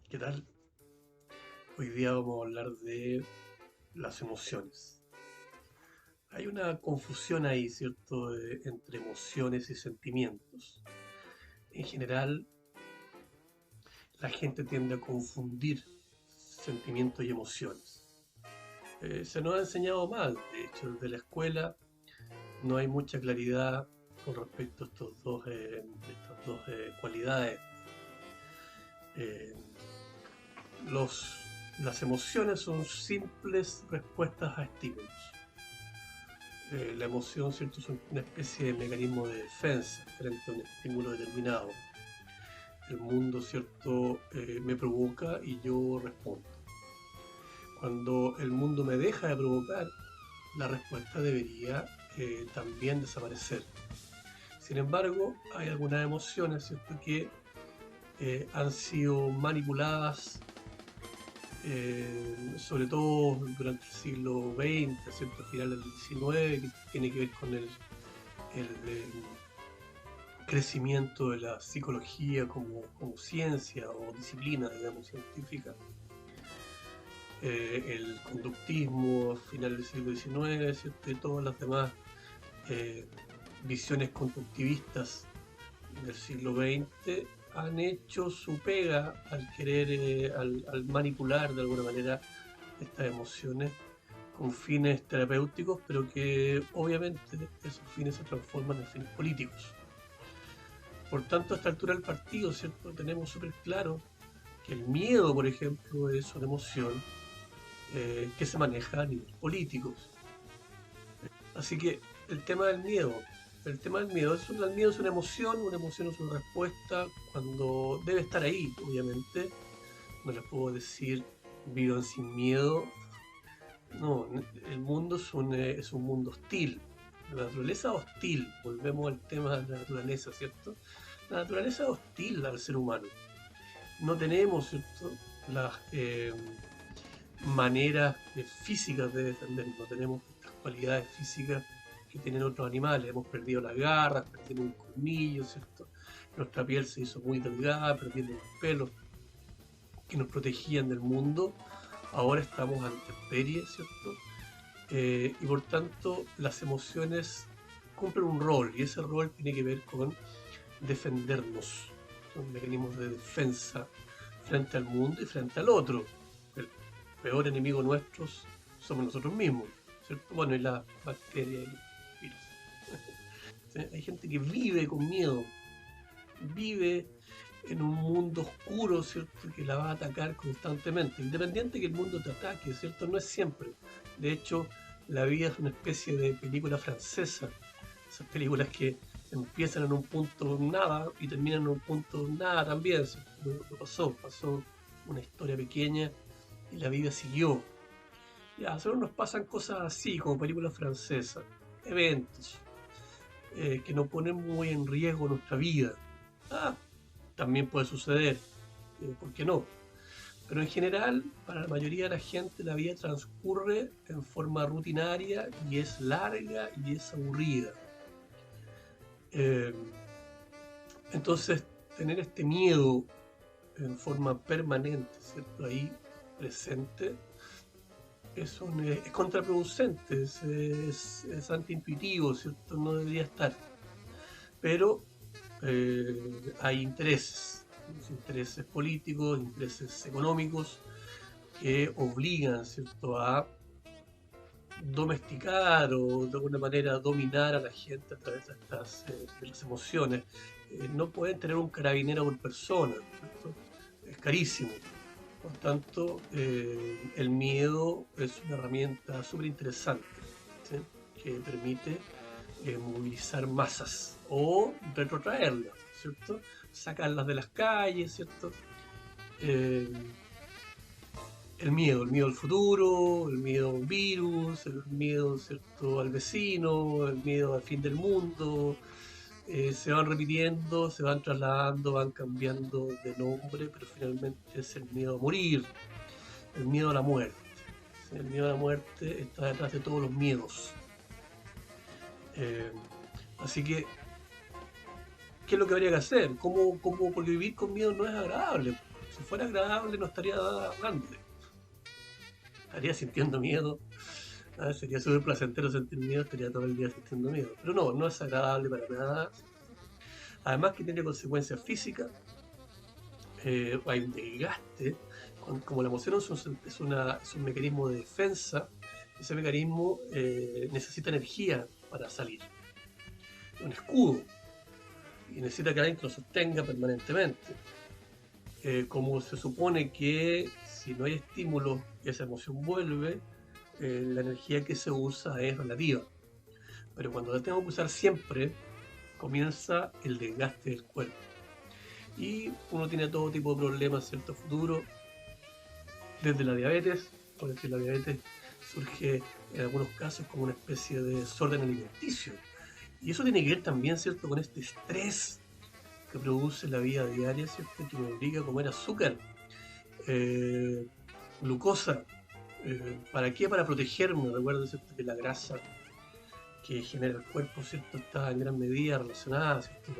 ¿Qué tal? Hoy día vamos a hablar de las emociones. Hay una confusión ahí, ¿cierto?, entre emociones y sentimientos. En general, la gente tiende a confundir sentimientos y emociones. Se nos ha enseñado mal, de hecho, desde la escuela no hay mucha claridad con respecto a estas dos cualidades. Eh, las emociones son simples respuestas a estímulos. La emoción, ¿cierto?, es una especie de mecanismo de defensa frente a un estímulo determinado. El mundo, ¿cierto?, me provoca y yo respondo. Cuando el mundo me deja de provocar, la respuesta debería también desaparecer. Sin embargo, hay algunas emociones, ¿cierto?, que han sido manipuladas, sobre todo durante el siglo XX, ¿cierto?, finales del XIX, que tiene que ver con el crecimiento de la psicología como ciencia o disciplina, digamos, científica. El conductismo a finales del siglo XIX, ¿cierto? Y todas las demás eh, visiones conductivistas del siglo XX han hecho su pega al querer, al manipular de alguna manera estas emociones con fines terapéuticos, pero que obviamente esos fines se transforman en fines políticos. Por tanto, a esta altura del partido, ¿cierto?, tenemos súper claro que el miedo, por ejemplo, es una emoción que se maneja a nivel político. Así que el tema del miedo, el miedo es una emoción es una respuesta cuando debe estar ahí, obviamente. No les puedo decir vivan sin miedo. No, el mundo es un mundo hostil. La naturaleza es hostil. Volvemos al tema de la naturaleza, ¿cierto? La naturaleza es hostil al ser humano. No tenemos, ¿cierto?, las maneras físicas de defendernos, no tenemos estas cualidades físicas que tienen otros animales. Hemos perdido las garras, perdimos un colmillo, ¿cierto? Nuestra piel se hizo muy delgada, perdimos los pelos que nos protegían del mundo. Ahora estamos a la intemperie, ¿cierto? Y por tanto las emociones cumplen un rol, y ese rol tiene que ver con defendernos. Son mecanismos de defensa frente al mundo y frente al otro. El peor enemigo nuestro somos nosotros mismos, ¿cierto? Bueno, y las bacterias y los virus. ¿Sí? Hay gente que vive con miedo, vive en un mundo oscuro, ¿cierto?, que la va a atacar constantemente. Independiente que el mundo te ataque, ¿cierto? No es siempre. De hecho, la vida es una especie de película francesa. Esas películas que empiezan en un punto nada y terminan en un punto nada también. No pasó una historia pequeña y la vida siguió. Ya, a nosotros nos pasan cosas así, como películas francesas, eventos que nos ponen muy en riesgo nuestra vida. Ah, también puede suceder, ¿por qué no? Pero en general, para la mayoría de la gente, la vida transcurre en forma rutinaria y es larga y es aburrida. Eh, entonces, tener este miedo en forma permanente, ¿cierto?, ahí presente, es contraproducente, es antiintuitivo, ¿cierto? No debería estar. Pero hay intereses políticos, intereses económicos que obligan, ¿cierto?, a domesticar o de alguna manera dominar a la gente a través de las emociones. No pueden tener un carabinero por persona, ¿cierto? Es carísimo. Por tanto, el miedo es una herramienta súper interesante, ¿sí?, que permite movilizar masas o retrotraerlas, ¿cierto? Sacarlas de las calles, ¿cierto? Eh, el miedo al futuro, el miedo a un virus, el miedo, ¿cierto?, al vecino, el miedo al fin del mundo, se van repitiendo, se van trasladando, van cambiando de nombre, pero finalmente es el miedo a morir, el miedo a la muerte. ¿Sí? El miedo a la muerte está detrás de todos los miedos. Eh, así que, ¿qué es lo que habría que hacer? Porque vivir con miedo no es agradable, Si fuera agradable no estaría dándole, estaría sintiendo miedo. Sería súper placentero sentir miedo, estaría todo el día sintiendo miedo. Pero no, no es agradable para nada. Además que tiene consecuencias físicas, hay un desgaste. Como la emoción es un mecanismo de defensa, ese mecanismo necesita energía para salir. Un escudo. Y necesita que alguien que lo sostenga permanentemente. Como se supone que si no hay estímulo y esa emoción vuelve, la energía que se usa es relativa. Pero cuando la tengo que usar siempre, comienza el desgaste del cuerpo. Y uno tiene todo tipo de problemas, ¿cierto? Futuro, desde la diabetes, por decir, la diabetes surge en algunos casos como una especie de desorden alimenticio. Y eso tiene que ver también, ¿cierto?, con este estrés que produce la vida diaria, ¿cierto?, que me obliga a comer azúcar, eh, glucosa. ¿Para qué? Para protegerme. Recuerdo, ¿cierto?, que la grasa que genera el cuerpo, ¿cierto?, está en gran medida relacionada, ¿cierto?,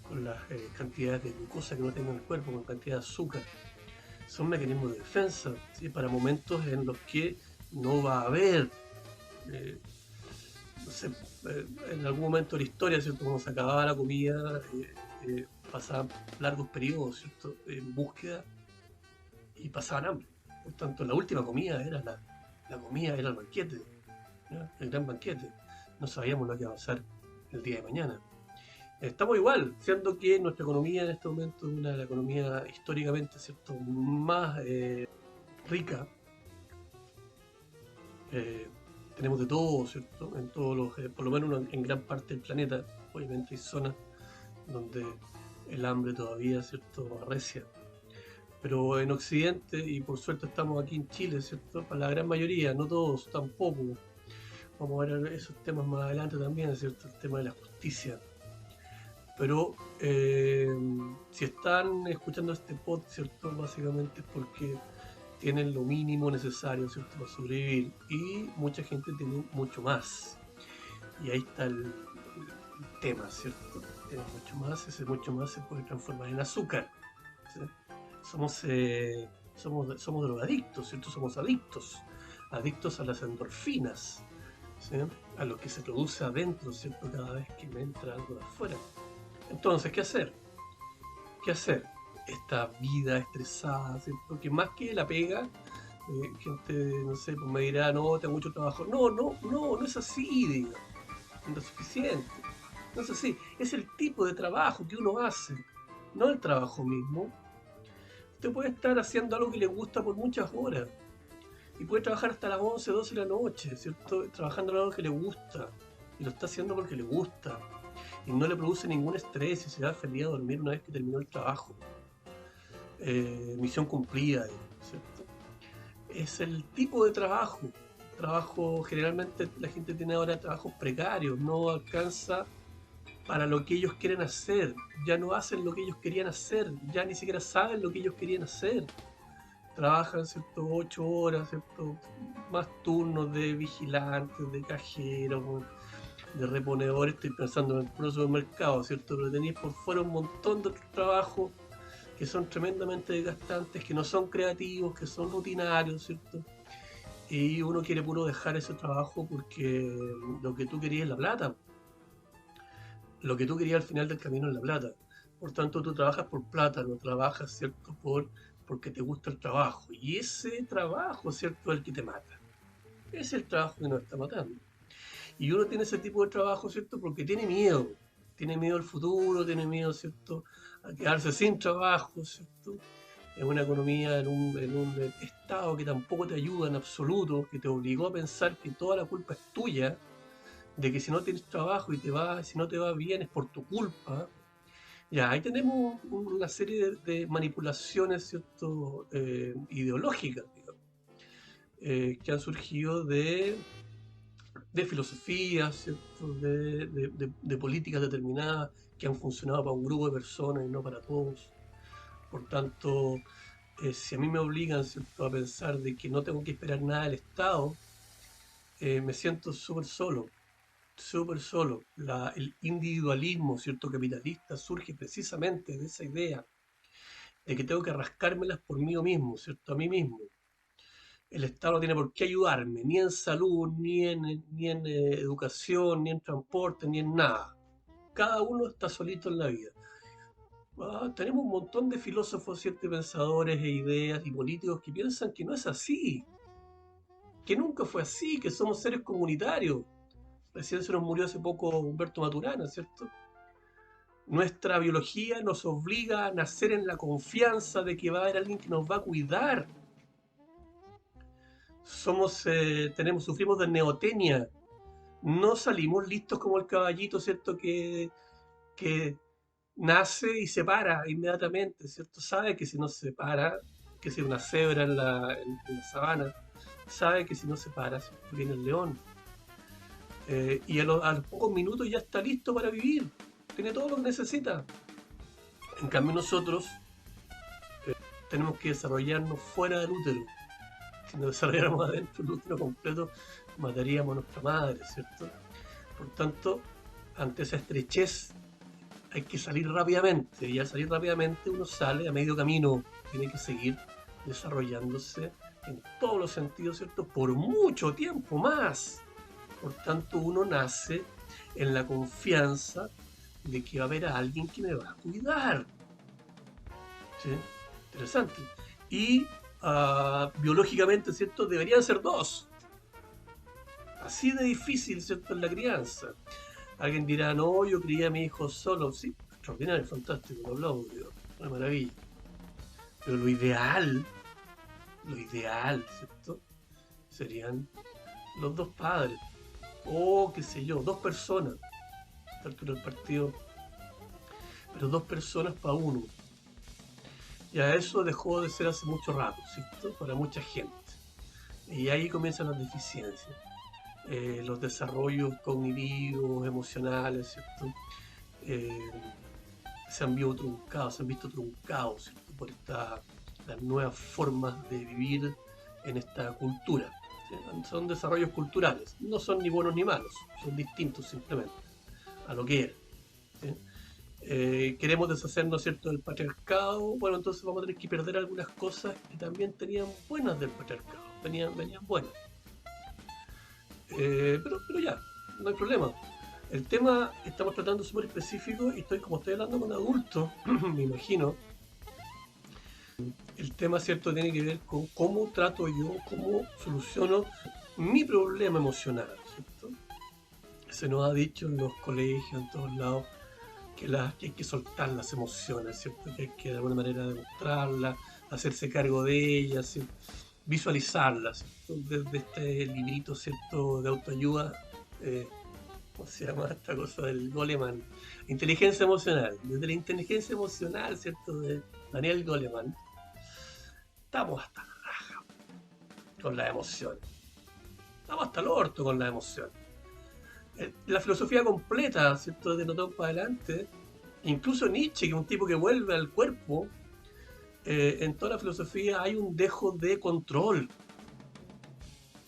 con las cantidades de glucosa que uno tenga en el cuerpo, con cantidad de azúcar. Son mecanismos de defensa, ¿sí?, para momentos en los que no va a haber, eh, no sé, en algún momento de la historia, ¿cierto?, cuando se acababa la comida, pasaban largos periodos, ¿cierto?, en búsqueda y pasaban hambre. Por tanto, la última comida era la comida, era el banquete, ¿ya?, el gran banquete. No sabíamos lo que iba a pasar el día de mañana. Estamos igual, siendo que nuestra economía en este momento es una de las economías históricamente, ¿cierto?, más rica. Eh, Tenemos de todo, ¿cierto? En todos los, por lo menos en gran parte del planeta. Obviamente hay zonas donde el hambre todavía, ¿cierto?, arrecia. Pero en Occidente, y por suerte estamos aquí en Chile, ¿cierto?, para la gran mayoría, no todos tampoco. Vamos a ver esos temas más adelante también, ¿cierto? El tema de la justicia. Pero si están escuchando este pod, ¿cierto?, básicamente es porque tienen lo mínimo necesario, ¿cierto?, para sobrevivir. Y mucha gente tiene mucho más. Y ahí está el tema, ¿cierto? Tienen mucho más, ese mucho más se puede transformar en azúcar. ¿Sí? Somos, somos drogadictos, ¿cierto? Somos adictos. Adictos a las endorfinas, ¿sí?, a lo que se produce adentro, ¿cierto?, cada vez que me entra algo de afuera. Entonces, ¿qué hacer? ¿Qué hacer? Esta vida estresada, ¿cierto? Que más que la pega, gente, no sé, pues me dirá, no, tengo mucho trabajo. No, no, no, no es así, diga. No es suficiente. No es así. Es el tipo de trabajo que uno hace, no el trabajo mismo. Usted puede estar haciendo algo que le gusta por muchas horas y puede trabajar hasta las 11, 12 de la noche, ¿cierto? Trabajando en algo que le gusta y lo está haciendo porque le gusta y no le produce ningún estrés y se va feliz a dormir una vez que terminó el trabajo. Misión cumplida, ¿cierto? Es el tipo de trabajo. Trabajo, generalmente la gente tiene ahora trabajos precarios, no alcanza para lo que ellos quieren hacer, ya no hacen lo que ellos querían hacer, ya ni siquiera saben lo que ellos querían hacer. Trabajan, ¿cierto?, 8 horas, ¿cierto?, más turnos de vigilantes, de cajeros, de reponedores. Estoy pensando en el puro supermercado, ¿cierto? Pero tenéis por fuera un montón de otros trabajos que son tremendamente desgastantes, que no son creativos, que son rutinarios, ¿cierto? Y uno quiere puro dejar ese trabajo porque lo que tú querías es la plata. Lo que tú querías al final del camino es la plata. Por tanto, tú trabajas por plata, no trabajas, ¿cierto?, porque te gusta el trabajo. Y ese trabajo, ¿cierto?, es el que te mata. Es el trabajo que nos está matando. Y uno tiene ese tipo de trabajo, ¿cierto?, porque tiene miedo. Tiene miedo al futuro, tiene miedo, ¿cierto?, a quedarse sin trabajo, ¿cierto? En una economía, en un estado que tampoco te ayuda en absoluto, que te obligó a pensar que toda la culpa es tuya, de que si no tienes trabajo y si no te va bien es por tu culpa. Ya, ahí tenemos una serie de manipulaciones, ¿cierto?, ideológicas, digamos, que han surgido de filosofías, ¿cierto?, de políticas determinadas que han funcionado para un grupo de personas y no para todos. Por tanto, si a mí me obligan, ¿cierto?, a pensar de que no tengo que esperar nada del Estado, me siento súper solo, súper solo. El individualismo, ¿cierto?, capitalista surge precisamente de esa idea de que tengo que rascármelas por mí mismo, ¿cierto? A mí mismo. El Estado no tiene por qué ayudarme, ni en salud, ni en educación, ni en transporte, ni en nada. Cada uno está solito en la vida. Tenemos un montón de filósofos, ¿cierto? Y pensadores e ideas y políticos que piensan que no es así, que nunca fue así, que somos seres comunitarios. Recién se nos murió hace poco Humberto Maturana, ¿cierto? Nuestra biología nos obliga a nacer en la confianza de que va a haber alguien que nos va a cuidar. Sufrimos de neotenia. No salimos listos como el caballito, ¿cierto? Que nace y se para inmediatamente, ¿cierto? Sabe que si no se para, que si una cebra en la sabana, sabe que si no se para, ¿cierto? Viene el león. Y a los pocos minutos ya está listo para vivir. Tiene todo lo que necesita. En cambio nosotros tenemos que desarrollarnos fuera del útero. Si nos desarrolláramos adentro del útero completo, mataríamos a nuestra madre, ¿cierto? Por tanto, ante esa estrechez hay que salir rápidamente. Y al salir rápidamente uno sale a medio camino. Tiene que seguir desarrollándose en todos los sentidos, ¿cierto? Por mucho tiempo más. Por tanto, uno nace en la confianza de que va a haber a alguien que me va a cuidar. ¿Sí? Interesante. Y biológicamente, ¿cierto? Deberían ser dos. Así de difícil, ¿cierto? En la crianza. Alguien dirá, no, yo crié a mi hijo solo. Sí, extraordinario, fantástico, lo aplaudo, una maravilla. Pero lo ideal, ¿cierto? Serían los dos padres. O, qué sé yo, dos personas. A esta altura del partido. Pero dos personas para uno. Ya eso dejó de ser hace mucho rato, ¿cierto? Para mucha gente. Y ahí comienzan las deficiencias. Los desarrollos cognitivos, emocionales, ¿cierto? Eh, se han visto truncados, ¿cierto? Por las nuevas formas de vivir en esta cultura. ¿Sí? Son desarrollos culturales, no son ni buenos ni malos, son distintos simplemente a lo que era. ¿Sí? Queremos deshacernos, ¿cierto?, del patriarcado. Bueno, entonces vamos a tener que perder algunas cosas que también tenían buenas del patriarcado, venían buenas. Pero ya, no hay problema. El tema estamos tratando súper específico y como estoy hablando con adultos, me imagino, el tema, ¿cierto?, tiene que ver con cómo trato yo, cómo soluciono mi problema emocional, ¿cierto? Se nos ha dicho en los colegios, en todos lados, que hay que soltar las emociones, ¿cierto? Que hay que de alguna manera demostrarlas, hacerse cargo de ellas, ¿cierto? Visualizarlas, ¿cierto? Desde este librito, ¿cierto?, de autoayuda, ¿cómo se llama esta cosa del Goleman? Inteligencia emocional. Desde la inteligencia emocional, ¿cierto?, de Daniel Goleman, estamos hasta la raja con las emociones. Estamos hasta el orto con las emociones. La filosofía completa, ¿cierto?, de Notón para adelante, incluso Nietzsche, que es un tipo que vuelve al cuerpo, en toda la filosofía hay un dejo de control.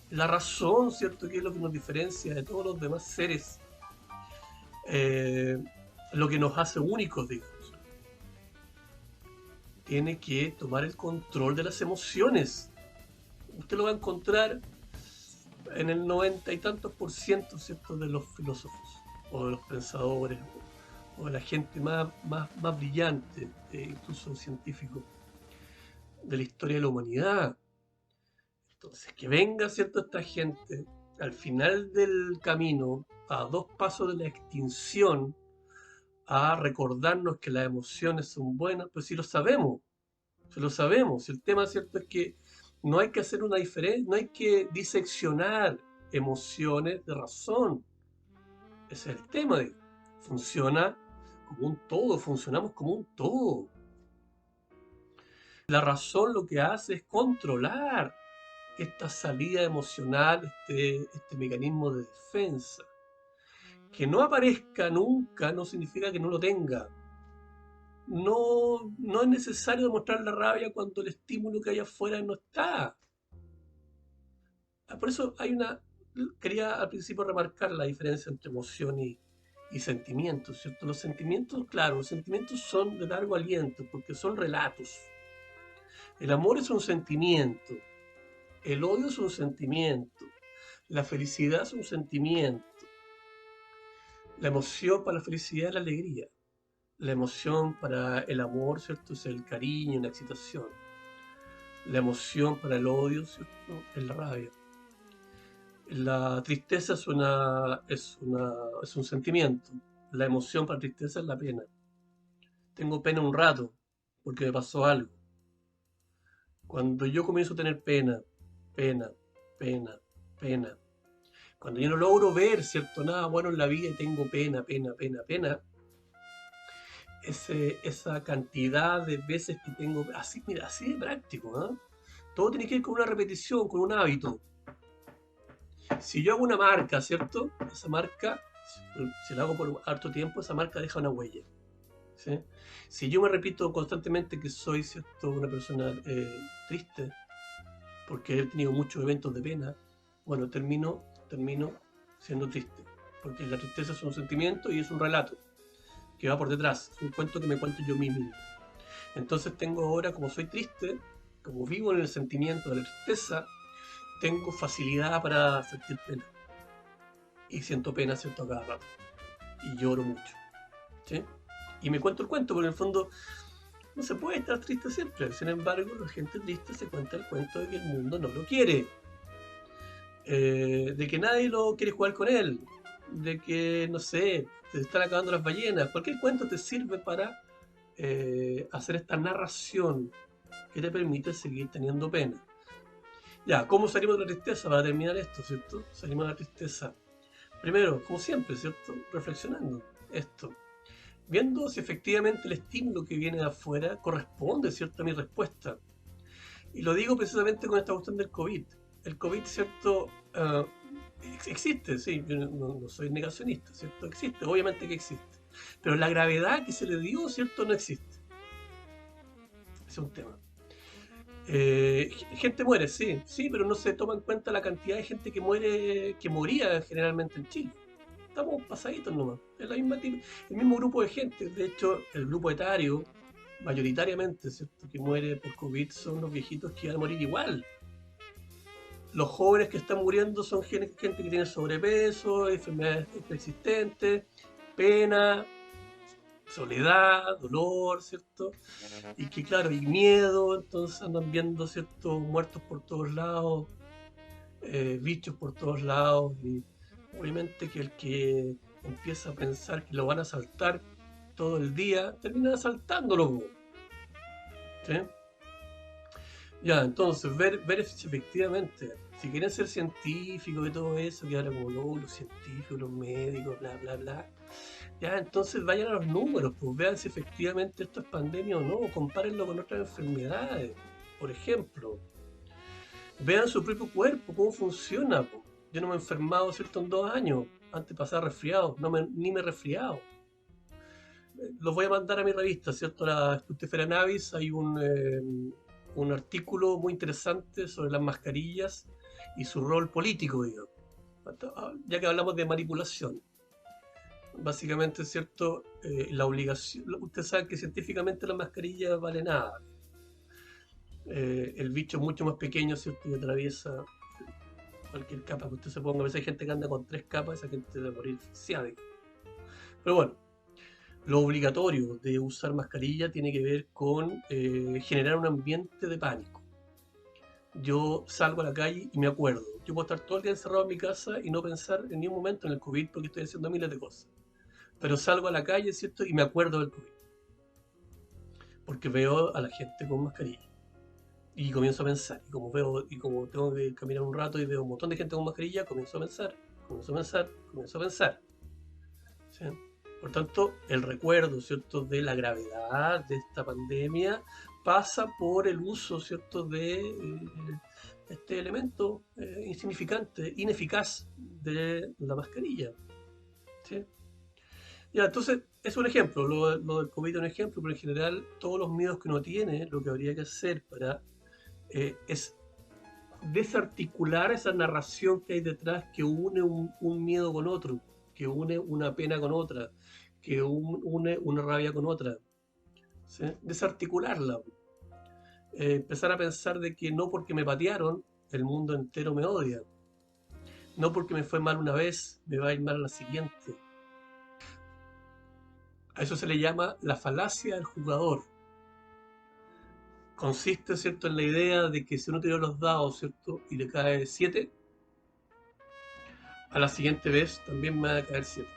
La razón, ¿cierto?, que es lo que nos diferencia de todos los demás seres, eh, lo que nos hace únicos, digamos. Tiene que tomar el control de las emociones. Usted lo va a encontrar en el 90 y tantos por ciento, ¿cierto?, de los filósofos o de los pensadores o de la gente más brillante, incluso científico, de la historia de la humanidad. Entonces, que venga, ¿cierto?, esta gente al final del camino, a 2 pasos de la extinción, a recordarnos que las emociones son buenas, pues sí lo sabemos, se lo sabemos. El tema, ¿cierto?, es que no hay que hacer una diferencia, no hay que diseccionar emociones de razón. Ese es el tema. Funciona como un todo, funcionamos como un todo. La razón lo que hace es controlar esta salida emocional, este mecanismo de defensa. Que no aparezca nunca no significa que no lo tenga. No es necesario demostrar la rabia cuando el estímulo que hay afuera no está. Por eso quería al principio remarcar la diferencia entre emoción y sentimientos, ¿cierto? Los sentimientos, claro, los sentimientos son de largo aliento porque son relatos. El amor es un sentimiento, el odio es un sentimiento, la felicidad es un sentimiento, la emoción para la felicidad es la alegría, la emoción para el amor, ¿cierto? Es el cariño, la excitación, la emoción para el odio, ¿cierto? Es la rabia. La tristeza es un sentimiento, la emoción para la tristeza es la pena. Tengo pena un rato porque me pasó algo. Cuando yo comienzo a tener pena, pena, pena, pena, cuando yo no logro ver, ¿cierto? Nada bueno en la vida y tengo pena, pena, pena, pena, esa cantidad de veces que tengo, así, mira, así de práctico, ¿eh? Todo tiene que ver con una repetición, con un hábito. Si yo hago una marca, ¿cierto? Esa marca, si la hago por harto tiempo, esa marca deja una huella, ¿sí? Si yo me repito constantemente que soy, ¿cierto? Una persona triste, porque he tenido muchos eventos de pena, bueno, termino siendo triste, porque la tristeza es un sentimiento y es un relato que va por detrás, es un cuento que me cuento yo mismo. Entonces tengo ahora, como soy triste, como vivo en el sentimiento de la tristeza, tengo facilidad para sentir pena. Y siento pena, siento a cada rato. Y lloro mucho. ¿Sí? Y me cuento el cuento, porque en el fondo no se puede estar triste siempre. Sin embargo, la gente triste se cuenta el cuento de que el mundo no lo quiere. De que nadie lo quiere jugar con él. De que, no sé, te están acabando las ballenas. Cualquier cuento te sirve para hacer esta narración que te permite seguir teniendo pena. Ya, ¿cómo salimos de la tristeza? Para terminar esto, ¿cierto? Salimos de la tristeza. Primero, como siempre, ¿cierto? Reflexionando esto. Viendo si efectivamente el estímulo que viene de afuera corresponde, ¿cierto?, a mi respuesta. Y lo digo precisamente con esta cuestión del COVID. El COVID, ¿cierto? Existe, sí, yo no soy negacionista, ¿cierto? Existe, obviamente que existe. Pero la gravedad que se le dio, ¿cierto?, no existe. Ese es un tema. Gente muere, sí, sí, pero no se toma en cuenta la cantidad de gente que muere, que moría generalmente en Chile. Estamos pasaditos nomás. Es el mismo grupo de gente. De hecho, el grupo etario, mayoritariamente, ¿cierto?, que muere por COVID son los viejitos que van a morir igual. Los jóvenes que están muriendo son gente que tiene sobrepeso, enfermedades preexistentes, pena, soledad, dolor, ¿cierto? Y que claro, y miedo, entonces andan viendo, ¿cierto?, muertos por todos lados, bichos por todos lados, y obviamente que el que empieza a pensar que lo van a asaltar todo el día, termina asaltándolo, ¿sí? Ya, entonces, ver si efectivamente, si quieren ser científicos y todo eso, que ahora como los científicos, los médicos, bla, bla, bla, ya, entonces vayan a los números, pues vean si efectivamente esto es pandemia o no, compárenlo con otras enfermedades, por ejemplo. Vean su propio cuerpo, cómo funciona, pues. Yo no me he enfermado, ¿cierto?, en 2 años, antes pasaba resfriado, ni me he resfriado. Los voy a mandar a mi revista, ¿cierto? La Sputefera Navis, hay un artículo muy interesante sobre las mascarillas y su rol político, digamos, ya que hablamos de manipulación. Básicamente, ¿cierto? La obligación, usted sabe que científicamente la mascarilla vale nada. El bicho es mucho más pequeño, ¿cierto? Y atraviesa cualquier capa que usted se ponga. A veces hay gente que anda con 3 capas, esa gente debe morir asfixiada. Pero bueno, lo obligatorio de usar mascarilla tiene que ver con generar un ambiente de pánico. Yo salgo a la calle y me acuerdo. Yo puedo estar todo el día encerrado en mi casa y no pensar en ningún momento en el COVID porque estoy haciendo miles de cosas. Pero salgo a la calle, ¿cierto? Y me acuerdo del COVID. Porque veo a la gente con mascarilla. Y comienzo a pensar. Y como tengo que caminar un rato y veo un montón de gente con mascarilla, comienzo a pensar, comienzo a pensar, comienzo a pensar. ¿Sí? Por tanto, el recuerdo, ¿cierto?, de la gravedad de esta pandemia pasa por el uso, ¿cierto?, de este elemento insignificante, ineficaz de la mascarilla. ¿Sí? Ya, entonces, es un ejemplo, lo del COVID es un ejemplo, pero en general todos los miedos que uno tiene, lo que habría que hacer es desarticular esa narración que hay detrás que une un miedo con otro. que une una pena con otra, que une una rabia con otra. ¿Sí? Desarticularla. Empezar a pensar de que no porque me patearon, el mundo entero me odia. No porque me fue mal una vez, me va a ir mal la siguiente. A eso se le llama la falacia del jugador. Consiste, ¿cierto?, en la idea de que si uno tiró los dados, ¿cierto?, y le cae 7, a la siguiente vez también me va a caer 7.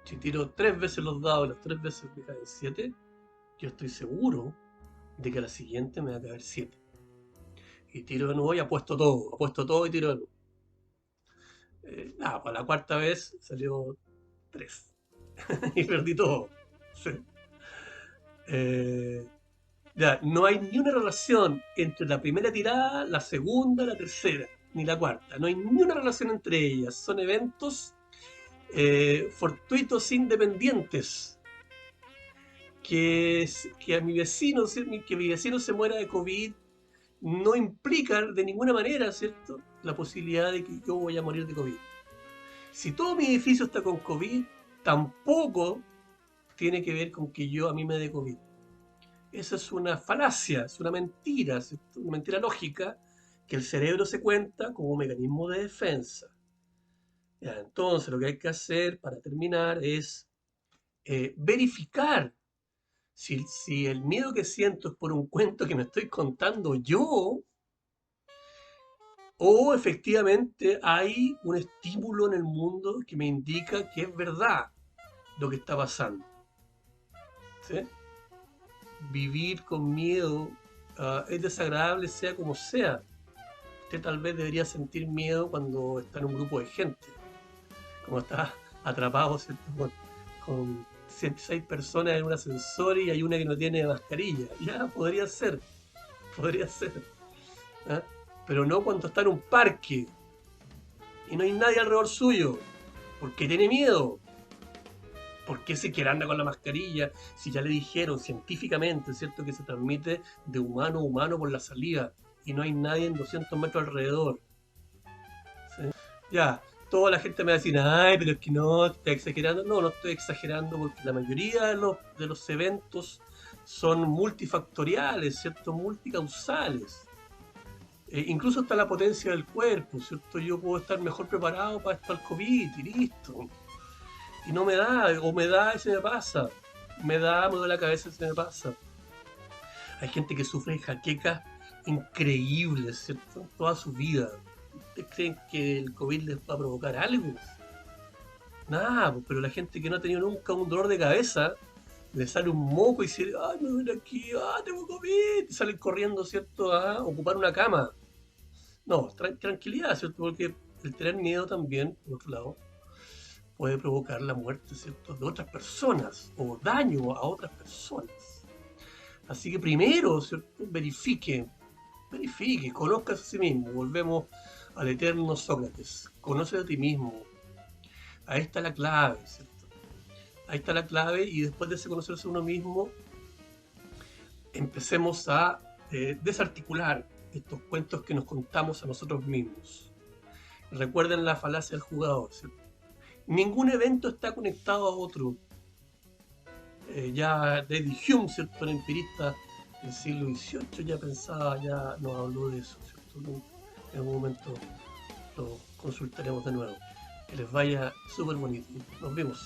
Si tiro 3 veces los dados y las 3 veces me caen 7, yo estoy seguro de que a la siguiente me va a caer 7. Y tiro de nuevo y apuesto todo y tiro de nuevo. Nada, para la cuarta vez salió 3. Y perdí todo. Sí. Ya, no hay ni una relación entre la primera tirada, la segunda, la tercera, ni la cuarta. No hay ni una relación entre ellas. Son eventos fortuitos independientes. Que mi vecino se muera de COVID no implica de ninguna manera, ¿cierto?, la posibilidad de que yo vaya a morir de COVID. Si todo mi edificio está con COVID, tampoco tiene que ver con que a mí me dé COVID. Esa es una falacia, es una mentira, ¿cierto?, una mentira lógica que el cerebro se cuenta como un mecanismo de defensa. Ya, entonces, lo que hay que hacer para terminar es verificar si el miedo que siento es por un cuento que me estoy contando yo, o efectivamente hay un estímulo en el mundo que me indica que es verdad lo que está pasando. ¿Sí? Vivir con miedo es desagradable, sea como sea. Usted tal vez debería sentir miedo cuando está en un grupo de gente, como está atrapado, ¿cierto?, con 106 personas en un ascensor y hay una que no tiene mascarilla. Ya, podría ser. ¿Ah? Pero no cuando está en un parque y no hay nadie alrededor suyo, porque tiene miedo. ¿Por qué se quiere andar con la mascarilla? Si ya le dijeron científicamente, ¿cierto?, que se transmite de humano a humano por la saliva y no hay nadie en 200 metros alrededor. ¿Sí? Ya, toda la gente me va a decir, ay, pero es que no, estás exagerando. No, no estoy exagerando porque la mayoría de los eventos son multifactoriales, ¿cierto?, multicausales. Incluso está la potencia del cuerpo, ¿cierto? Yo puedo estar mejor preparado para esto al COVID y listo. Y no me da, o me da y se me pasa. Me duele la cabeza y se me pasa. Hay gente que sufre de jaquecas increíbles, ¿cierto?, toda su vida. ¿Ustedes creen que el COVID les va a provocar algo? Nada, pero la gente que no ha tenido nunca un dolor de cabeza, le sale un moco y dice, ay, me duele aquí, tengo COVID, y salen corriendo, ¿cierto?, a ocupar una cama. No, tranquilidad, ¿cierto?, porque el tener miedo también, por otro lado, puede provocar la muerte, ¿cierto?, de otras personas o daño a otras personas. Así que primero, ¿cierto?, verifique, conózcase a sí mismo. Volvemos al eterno Sócrates. Conoce a ti mismo. Ahí está la clave, ¿cierto? Ahí está la clave, y después de ese conocerse a uno mismo, empecemos a desarticular estos cuentos que nos contamos a nosotros mismos. Recuerden la falacia del jugador, ¿cierto? Ningún evento está conectado a otro. Ya David Hume, ¿cierto?, el empirista del siglo XVIII, ya nos habló de eso, ¿cierto? En un momento lo consultaremos de nuevo. Que les vaya súper bonito. Nos vemos.